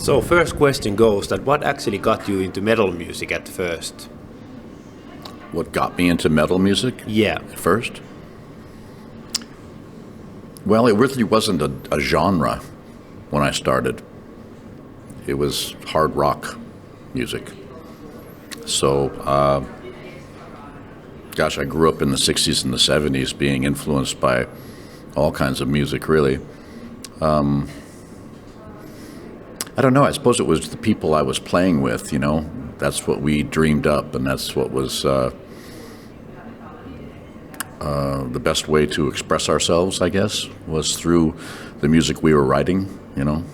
So first question goes that what actually got you into metal music at first? What got me into metal music? Yeah. At first? Well, it really wasn't a genre when I started. It was hard rock music. So, I grew up in the 60s and the 70s being influenced by all kinds of music, really. I don't know, I suppose it was the people I was playing with, you know. That's what we dreamed up, and that's what was the best way to express ourselves, I guess, was through the music we were writing, you know.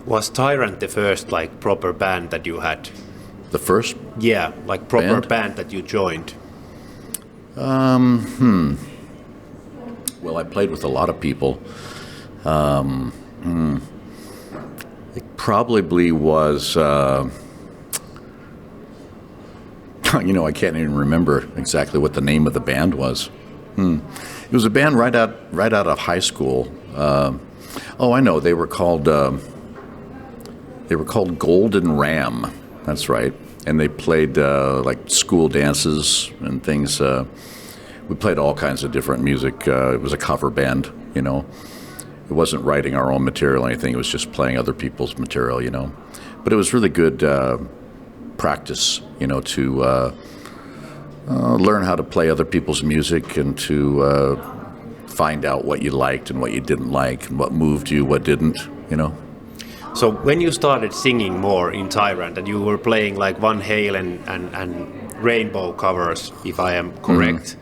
Was Tyrant the first, like, proper band that you had? The first? Yeah, like proper band that you joined. Well, I played with a lot of people. It probably was, you know, I can't even remember exactly what the name of the band was. It was a band right out of high school. I know, they were called Golden Ram. That's right. And they played like school dances and things. We played all kinds of different music. It was a cover band, you know. It wasn't writing our own material or anything. It was just playing other people's material, you know. But it was really good practice, you know, to learn how to play other people's music and to find out what you liked and what you didn't like and what moved you, what didn't, you know. So when you started singing more in Tyrant and you were playing like Van Halen and Rainbow covers, if I am correct.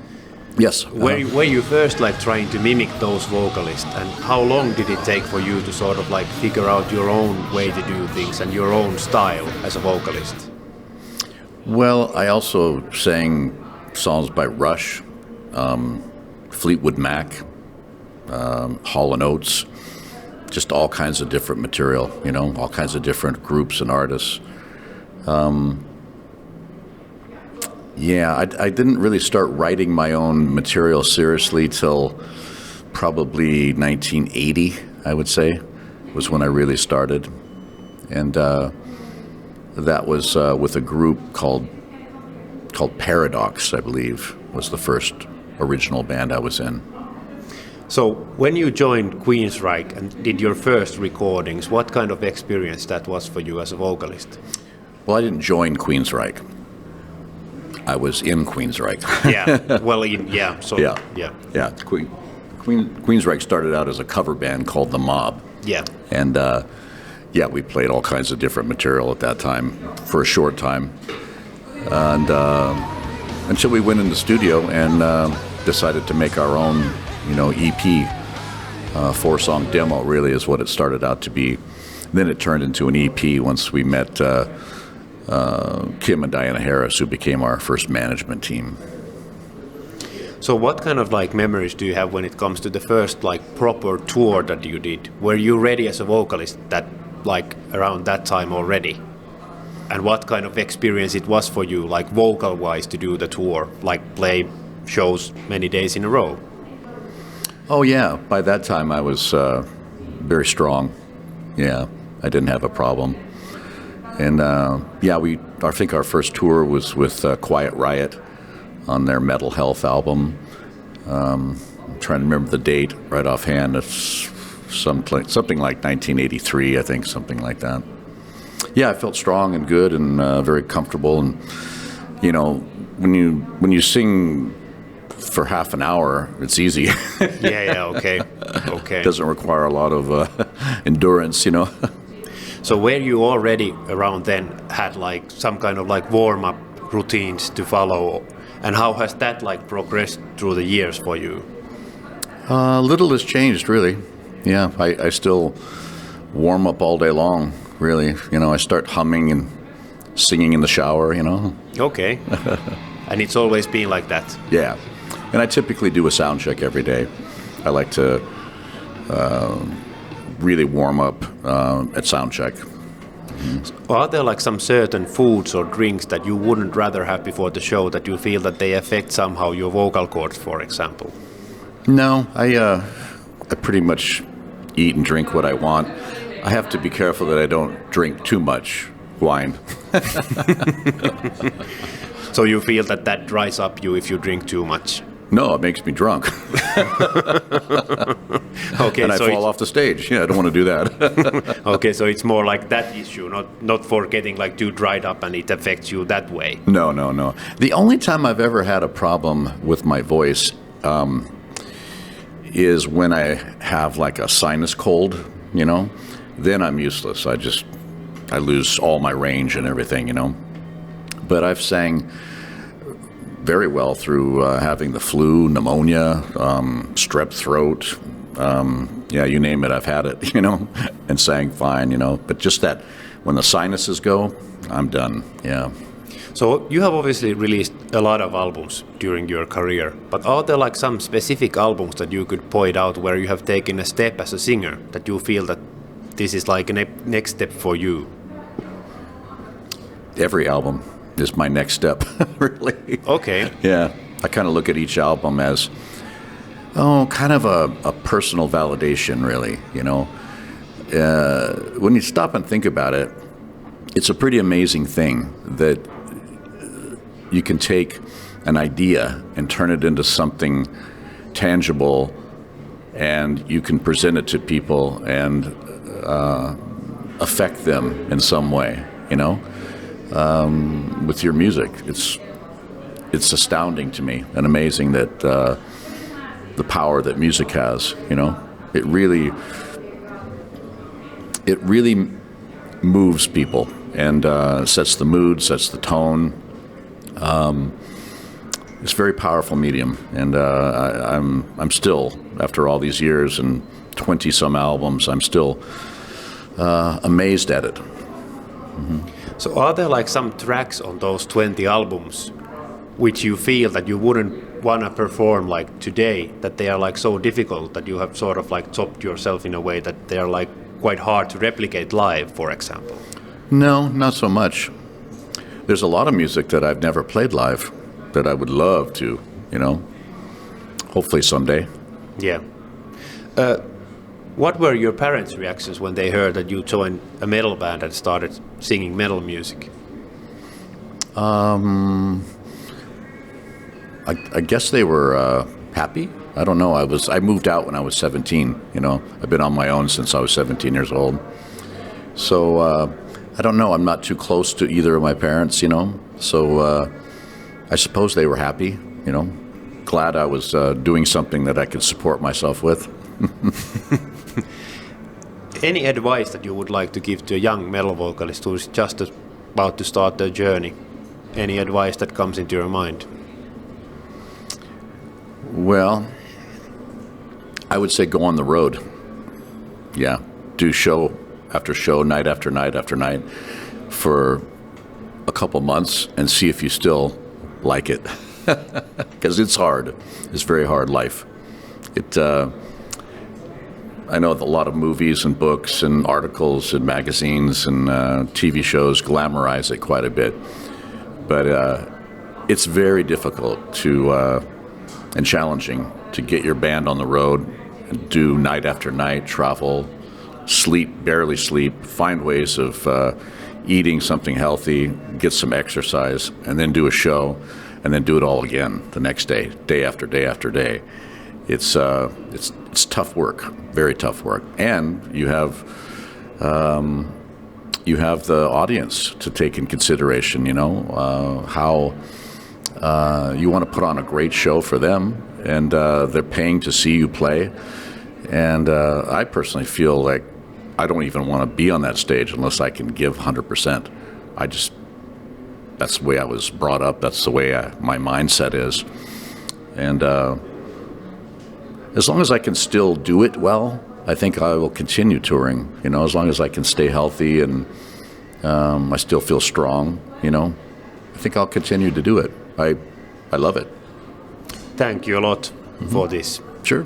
Yes. Were you first like trying to mimic those vocalists, and how long did it take for you to sort of like figure out your own way to do things and your own style as a vocalist? Well, I also sang songs by Rush, Fleetwood Mac, Hall & Oates, just all kinds of different material, you know, all kinds of different groups and artists. I didn't really start writing my own material seriously till probably 1980, I would say, was when I really started. And that was with a group called Paradox, I believe, was the first original band I was in. So when you joined Queensryche and did your first recordings, what kind of experience that was for you as a vocalist? Well, I didn't join Queensryche. I was in Queensryche. Queensryche started out as a cover band called The Mob. Yeah. And we played all kinds of different material at that time for a short time. And until we went in the studio and decided to make our own, you know, EP, 4-song demo really is what it started out to be. Then it turned into an EP once we met Kim and Diana Harris, who became our first management team. So what kind of like memories do you have when it comes to the first like proper tour that you did? Were you ready as a vocalist that like around that time already? And what kind of experience it was for you, like vocal wise, to do the tour, like play shows many days in a row? Oh yeah, by that time I was very strong. Yeah, I didn't have a problem. And I think our first tour was with Quiet Riot on their Mental Health album. I'm trying to remember the date right offhand. It's something like 1983, I think, something like that. Yeah, I felt strong and good and very comfortable. And you know, when you sing for half an hour, it's easy. Okay. It doesn't require a lot of endurance, you know. So were you already around then had like some kind of like warm-up routines to follow, and how has that like progressed through the years for you? Little has changed, really. Yeah, I still warm up all day long, really. You know, I start humming and singing in the shower, you know. Okay. And it's always been like that? Yeah. And I typically do a sound check every day. I like to really warm up at sound check. Are there like some certain foods or drinks that you wouldn't rather have before the show that you feel that they affect somehow your vocal cords, for example? No, I pretty much eat and drink what I want. I have to be careful that I don't drink too much wine. So you feel that dries up you if you drink too much? No, it makes me drunk. Okay, and I so fall off the stage. Yeah, I don't want to do that. Okay, so it's more like that issue, not for getting like too dried up and it affects you that way. No. The only time I've ever had a problem with my voice is when I have like a sinus cold, you know. Then I'm useless. I lose all my range and everything, you know. But I've sang very well through having the flu, pneumonia, strep throat. Yeah, you name it, I've had it, you know, and sang fine, you know. But just that, when the sinuses go, I'm done, yeah. So you have obviously released a lot of albums during your career, but are there like some specific albums that you could point out where you have taken a step as a singer, that you feel that this is like a next step for you? Every album is my next step, really. Okay. Yeah, I kind of look at each album as, kind of a personal validation, really, you know. When you stop and think about it, it's a pretty amazing thing that you can take an idea and turn it into something tangible, and you can present it to people and affect them in some way, you know. With your music, it's astounding to me and amazing that the power that music has, you know. It really moves people and sets the mood, sets the tone. It's a very powerful medium, and I'm still, after all these years and 20-some albums, I'm still amazed at it. Mm-hmm. So are there like some tracks on those 20 albums which you feel that you wouldn't want to perform like today, that they are like so difficult that you have sort of like chopped yourself in a way that they are like quite hard to replicate live, for example? No, not so much. There's a lot of music that I've never played live that I would love to, you know, hopefully someday. Yeah. What were your parents' reactions when they heard that you joined a metal band and started singing metal music? I guess they were happy. I don't know. I moved out when I was 17, you know. I've been on my own since I was 17 years old. So I don't know. I'm not too close to either of my parents, you know. So I suppose they were happy, you know. Glad I was doing something that I could support myself with. Any advice that you would like to give to a young metal vocalist who is just about to start their journey? Any advice that comes into your mind? Well, I would say go on the road. Yeah, do show after show, night after night after night for a couple months and see if you still like it. Because it's hard. It's very hard life. I know that a lot of movies and books and articles and magazines and TV shows glamorize it quite a bit. But it's very difficult and challenging to get your band on the road and do night after night, travel, sleep, barely sleep, find ways of eating something healthy, get some exercise, and then do a show, and then do it all again the next day, day after day after day. It's tough work, very tough work, and you have the audience to take in consideration. You know how you want to put on a great show for them, and they're paying to see you play. And I personally feel like I don't even want to be on that stage unless I can give 100%. That's the way I was brought up. That's the way my mindset is, and. As long as I can still do it well, I think I will continue touring. You know, as long as I can stay healthy and I still feel strong, you know, I think I'll continue to do it. I love it. Thank you a lot for this. Sure.